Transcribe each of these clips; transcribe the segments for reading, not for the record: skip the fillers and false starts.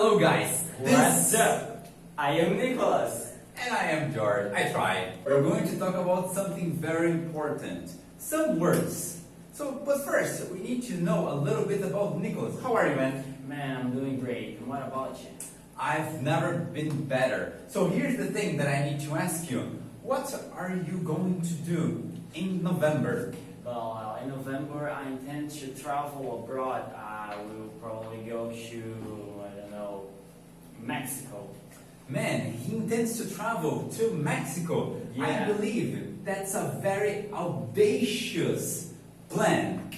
Hello guys! What's up? I am Nicholas. And I am George. I tried. We're going to talk about something very important. Some words. But first, we need to know a little bit about Nicholas. How are you, man? Man, I'm doing great. And what about you? I've never been better. So here's the thing that I need to ask you. What are you going to do in November? Well, in November, I intend to travel abroad. I will probably go to, I don't know, Mexico. Man, he intends to travel to Mexico. Yeah. I believe that's a very audacious plan.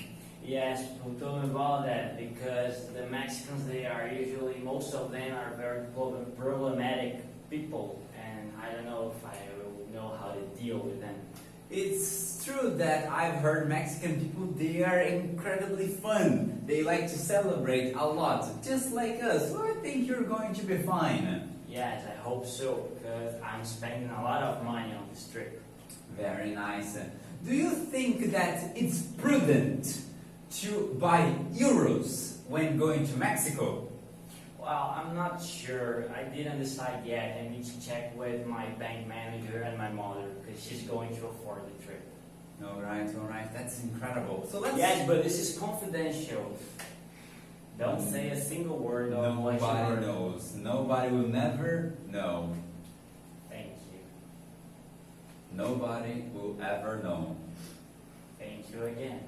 Yes, people told me about that because the Mexicans, they are usually, most of them are very problematic people. And I don't know if I will know how to deal with them. It's true that I've heard Mexican people, they are incredibly fun. They like to celebrate a lot, just like us. So I think you're going to be fine. Yes, I hope so, because I'm spending a lot of money on this trip. Very nice. Do you think that it's prudent to buy euros when going to Mexico? Well, I'm not sure. I didn't decide yet. I need to check with my bank manager and my mother because she's going to afford the trip. All right. That's incredible. So let's. Yes, but this is confidential. Don't say a single word. Nobody knows. Nobody will never know. Thank you. Nobody will ever know. Thank you again.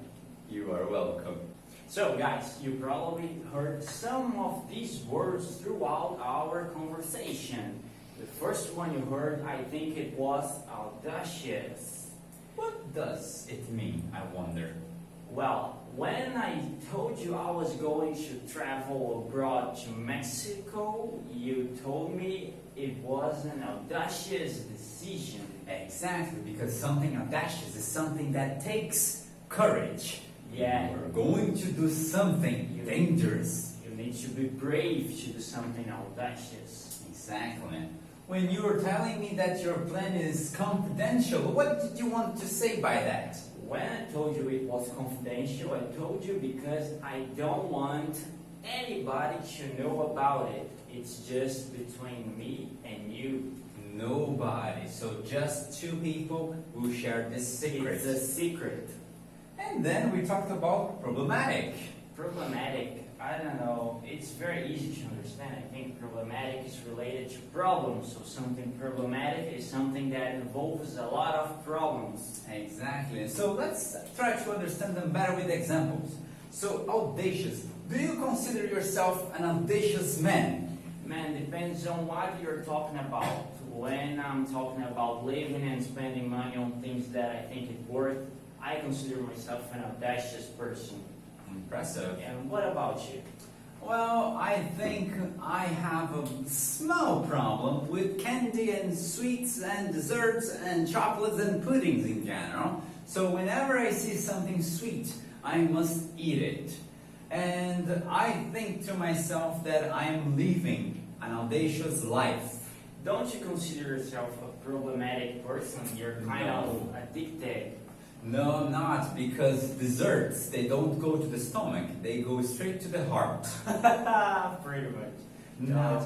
You are welcome. So guys, you probably heard some of these words throughout our conversation. The first one you heard, I think it was audacious. What does it mean, I wonder? Well, when I told you I was going to travel abroad to Mexico, you told me it was an audacious decision. Exactly, because something audacious is something that takes courage. Yeah. You're going to do something dangerous. You need to be brave to do something audacious. Exactly. When you were telling me that your plan is confidential, what did you want to say by that? When I told you it was confidential, I told you because I don't want anybody to know about it. It's just between me and you. Nobody. So just two people who share this secret. It's a secret. And then we talked about problematic. Problematic, I don't know, it's very easy to understand. I think problematic is related to problems. So something problematic is something that involves a lot of problems. Exactly. So let's try to understand them better with examples. So audacious. Do you consider yourself an audacious man? Man, depends on what you're talking about. When I'm talking about living and spending money on things that I think it's worth, I consider myself an audacious person. Impressive. And what about you? Well, I think I have a small problem with candy and sweets and desserts and chocolates and puddings in general. So whenever I see something sweet, I must eat it. And I think to myself that I am living an audacious life. Don't you consider yourself a problematic person? You're kind of addicted. No, I'm not, because desserts, they don't go to the stomach, they go straight to the heart. Pretty much. No.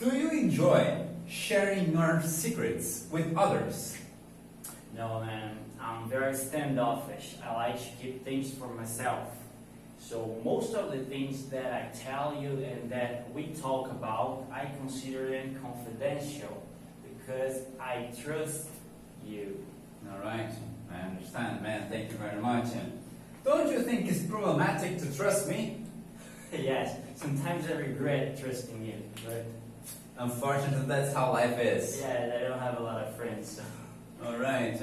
Do you enjoy sharing your secrets with others? No, man. I'm very standoffish. I like to keep things for myself. So most of the things that I tell you and that we talk about, I consider them confidential because I trust you. All right, I understand, man. Thank you very much. And don't you think it's problematic to trust me? Yes, sometimes I regret trusting you, but unfortunately, that's how life is. yeah, I don't have a lot of friends. So. All right.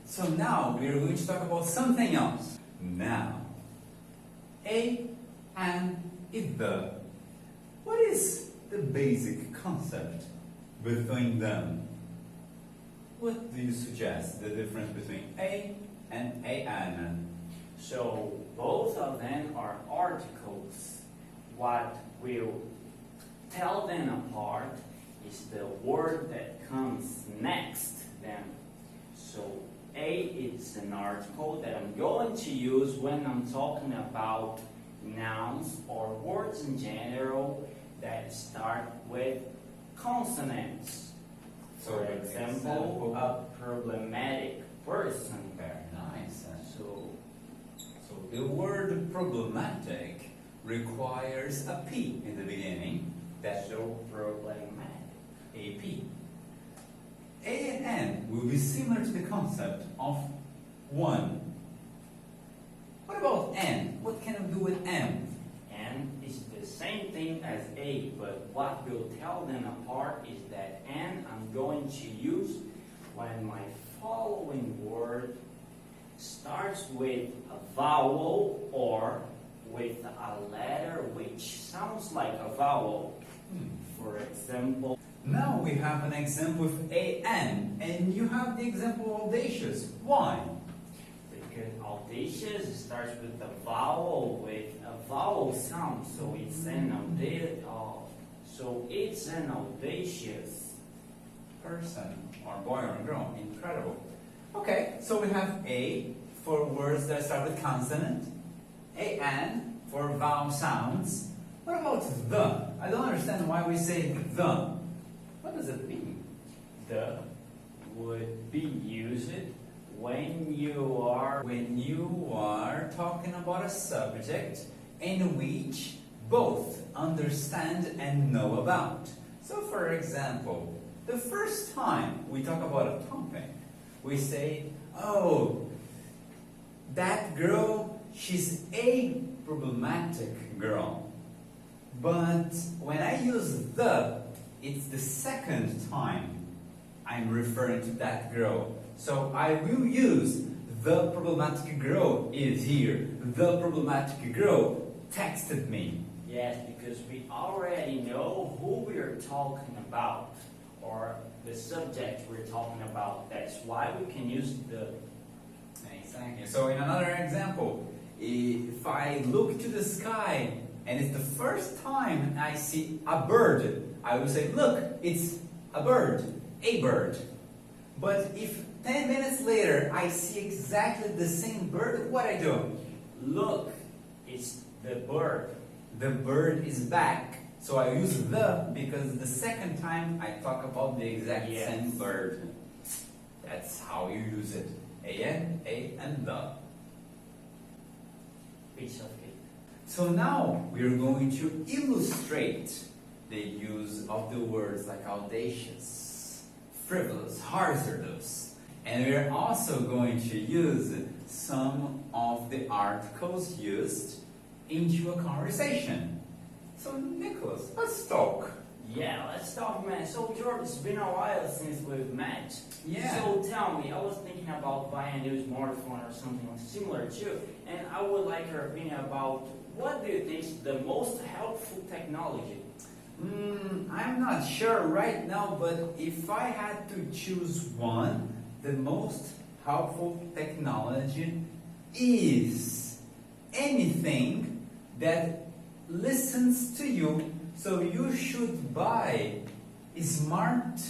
So now we are going to talk about something else. Now, a and the. What is the basic concept between them? What do you suggest the difference between a and an? So both of them are articles. What will tell them apart is the word that comes next them. So a is an article that I'm going to use when I'm talking about nouns or words in general that start with consonants. For example, a problematic person. Very nice. So So the word problematic requires a P in the beginning. That's so problematic. a P. A and N will be similar to the concept of one. What about N? What can we do with N? N is the same thing as A, but what will tell them apart is that N I'm going to use when my following word starts with a vowel or with a letter which sounds like a vowel. For example, Now we have an example with AN, and you have the example of audacious. Why? because audacious starts with a vowel sound, so it's an audacious Person, or boy or girl. Incredible. Okay, so we have A for words that start with consonant, AN for vowel sounds. What about the? I don't understand why we say the. What does it mean? The would be used when you are talking about a subject in which both understand and know about. So for example, the first time we talk about a topic, we say, oh, that girl, she's a problematic girl. But when I use the, it's the second time I'm referring to that girl. So I will use the problematic girl is here. The problematic girl texted me. Yes, because we already know who we are talking about or the subject we're talking about. That's why we can use the. Exactly. So in another example, if I look to the sky and it's the first time I see a bird, I will say, look, it's a bird, a bird. But if 10 minutes later I see exactly the same bird, what I do? Look, it's the bird. The bird is back. So I use the because the second time I talk about the exact same bird. That's how you use it. A-N, A, and the. Piece of cake. So now we're going to illustrate the use of the words like audacious, frivolous, hazardous. And we're also going to use some of the articles used into a conversation. So Nicholas, let's talk. Yeah, let's talk, man. So George, it's been a while since we've met. Yeah. So tell me, I was thinking about buying a new smartphone or something similar too, and I would like your opinion about what do you think is the most helpful technology? I'm not sure right now, but if I had to choose one, the most helpful technology is anything that listens to you. So you should buy smart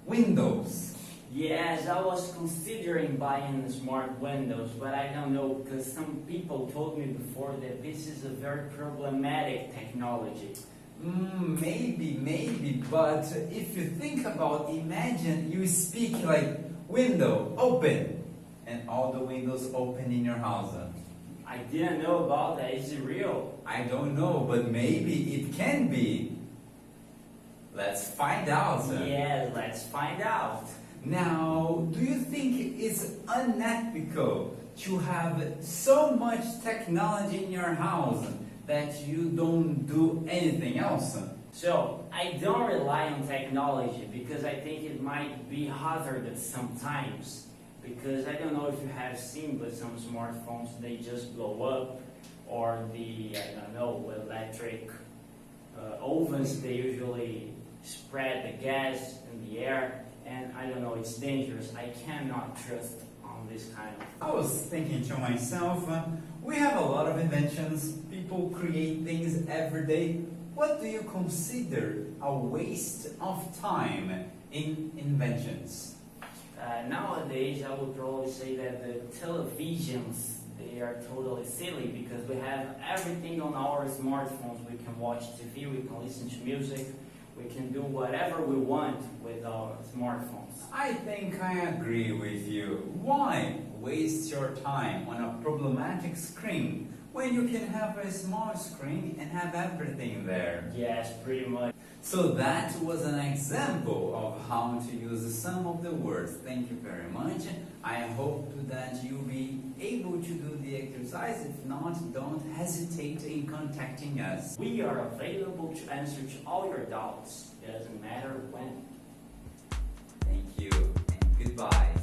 windows. Yes, I was considering buying smart windows, but I don't know because some people told me before that this is a very problematic technology. Maybe, but if you think about, imagine you speak like window, open, and all the windows open in your house. I didn't know about that. Is it real? I don't know, but maybe it can be. Let's find out. Yeah, let's find out. Now, do you think it's unethical to have so much technology in your house that you don't do anything else? So, I don't rely on technology because I think it might be hazardous sometimes. Because I don't know if you have seen, but some smartphones, they just blow up. Or the, electric ovens, they usually spread the gas in the air. And I don't know, it's dangerous. I cannot trust on this kind of. I was thinking to myself, we have a lot of inventions. People create things every day. What do you consider a waste of time in inventions? Nowadays, I would probably say that the televisions They are totally silly because we have everything on our smartphones. We can watch TV, we can listen to music, we can do whatever we want with our smartphones. I think I agree with you. Why waste your time on a problematic screen when you can have a small screen and have everything there? Yes, pretty much. So that was an example of how to use some of the words. Thank you very much. I hope that you'll be able to do the exercise. If not, don't hesitate in contacting us. We are available to answer to all your doubts. It doesn't matter when. Thank you and goodbye.